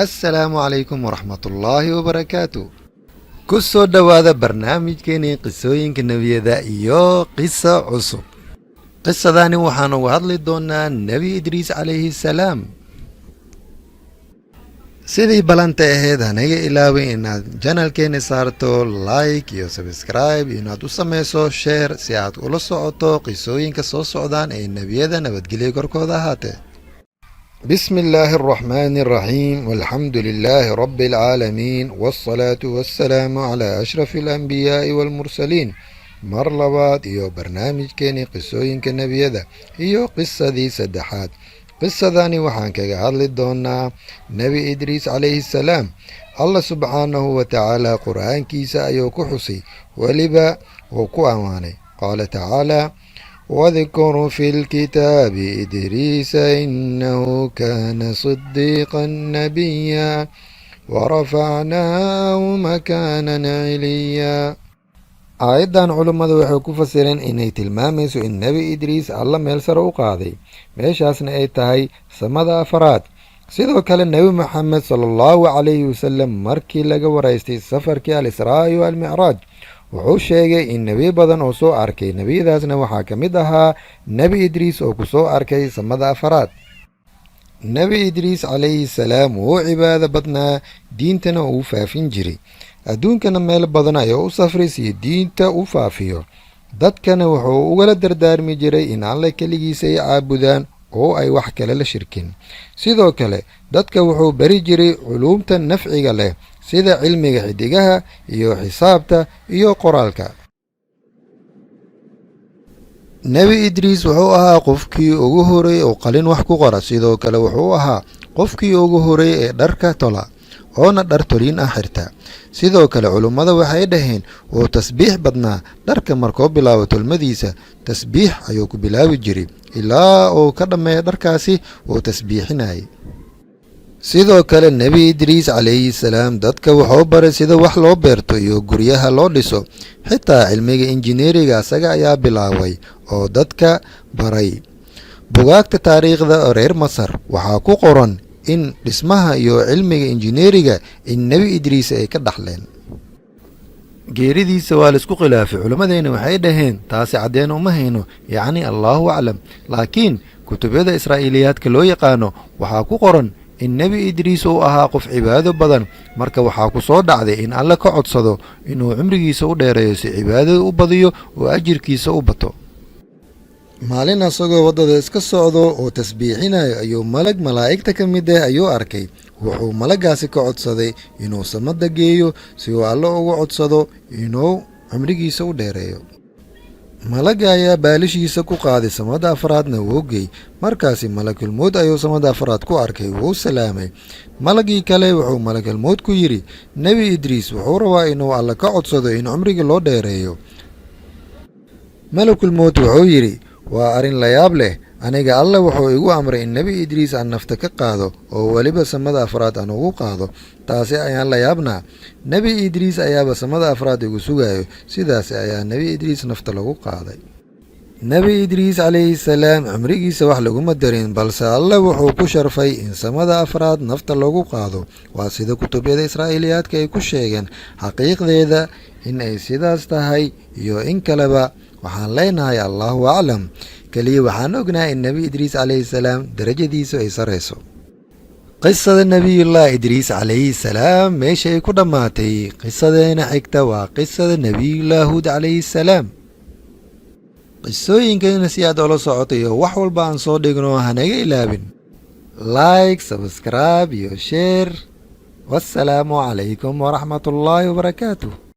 assalaamu calaykum waraxmatullaahi wabarakaatu. ku soo dhowaada barnaamijkeenii qisooyinka nebiyada iyo qiso cusub. qisadani waxaan uga hadli doonaa nebi idriis calayhi salaam. sidii balanta ahayd hanaga ilaawin inaad janalkeeni saarto like iyo sabscribe iyo inaad u samayso sheer si aad ula socoto qisooyinka soo socdaan ee nebiyada nabadgelyo korkooda ahaatee. بسم الله الرحمن الرحيم والحمد لله رب العالمين والصلاة والسلام على أشرف الأنبياء والمرسلين. mar labaad iyo barnaamijkeeni qisooyinka nebiyada iyo qisadii saddexaad. qisadani waxaan kaga hadli doonaa nebi idriis calayhi salaam. allah subxaanahu wa tacaala qur-aankiisa ayuu ku xusay weliba wuu ku ammaanay. qaala tacaala واذكر في الكتاب إدريس إنه كان صديقا نبيا ورفعناه مكانا عليا. aayaddan culummadu waxay ku fasireen inay tilmaamayso in nebi idriis alla meel sare u qaaday, meeshaasna ay tahay samada afaraad. sidoo kale nebi moxamed salaallahu calayhi wasalam markii laga waraystay safarkii al-israa iyo almicraaj wuxuu sheegay in nebiyo badan oo soo arkay, nebiyadaasna waxaa ka mid ahaa nebi idriis oo ku soo arkay samada afaraad. nebi idriis calayhi salaam wuu cibaado badnaa, diintana uu faafin jiray. adduunkana meel badan ayuu u safray si diinta u faafiyo. dadkana wuxuu ugala dardaarmi jiray in alle keligiisa ay caabudaan oo ay wax kale la shirkin. sidoo kale dadka wuxuu bari jiray culuumta nafciga leh sida cilmiga xidigaha iyo xisaabta iyo qoraalka. nebi idriis wuxuu ahaa qofkii ugu horeey oo qalin wax ku qora. sidoo kale wuxuu ahaa qofkii ugu horeey ee dharka tola oona dhar toliin ah xirta. sidoo kale culummada waxay dhaheen wuu tasbiix badnaa. dharka markuu bilaabo tolmadiisa tasbiix ayuu ku bilaabi jiray ilaa uu ka dhammeeya dharkaasi wuu tasbiixinayay. sidoo kale nebi idriis calayhi salaam dadka wuxuu baray sida wax loo beerto iyo guryaha loo dhiso. xitaa cilmiga injineeriga asaga ayaa bilaabay oo dadka baray. bugaagta taariikhda reer masar waxaa ku qoran in dhismaha iyo cilmiga injineeriga in nebi idriis ay ka dhaxleen. geeridiisa waa laisku khilaafay. culimmadeenna waxay dhaheen taasi caddeen uma hayno, yacni allaahu aclam. laakiin kutubyada israa'iiliyaadka loo yaqaano waxaa ku qoran in nebi idriis uu ahaa qof cibaado badan. marka waxaa ku soo dhacday in alle ka codsado inuu cimrigiisa u dheereeyo si cibaadada u badiyo oo ajirkiisa u bato. maalin asagoo waddada iska socdo oo tasbiixinayo ayuu malag malaa'igta ka mid ah ayuu arkay. wuxuu malagaasi ka codsaday inuu samada geeyo si uu alle ugu codsado inuu cimrigiisa u dheereeyo. malaga ayaa baalishiisa ku qaaday samada afraadna wuu geey. markaasi malakulmowd ayuu samada afraad ku arkay, wuu salaamay. malagii kale wuxuu malakulmowd ku yidhi nebi idriis wuxuu rabaa inuu alle ka codsado in cumriga loo dheereeyo. malakulmowd wuxuu yidhi waa arrin la yaab leh. aniga alle wuxuu igu amray in nebi idriis aan nafta ka qaado oo weliba samada afraad aan ugu qaado. taasi ayaan la yaabnaa. nebi idriis ayaaba samada afraad igu sugayo. sidaas ayaa nebi idriis nafta lagu qaaday. nebi idriis calayhi salaam cumrigiisa wax laguma darin, balse alle wuxuu ku sharfay in samada afraad nafta lagu qaado. waa sida kutubyada israa'iiliyaadka ay ku sheegeen. xaqiiqdeeda in ay sidaas tahay iyo in kaleba waxaan leenahay allaahu aclam. keliya waxaan ognahay in nebi idriis calayhi salaam darajadiisu ay sarayso. qisada nebiyullaahi idriis calayhi salaam meesha ay ku dhammaatay. qisadeena xigta waa qisada nebiyullaahi huud calayhi salaam. qisooyinkeena si aad ola socoto iyo wax walba aan soo dhigno hanaga ilaabin like, sabscribe iyo sheer. wassalaamu calaykum waraxmatullaahi wabarakaatu.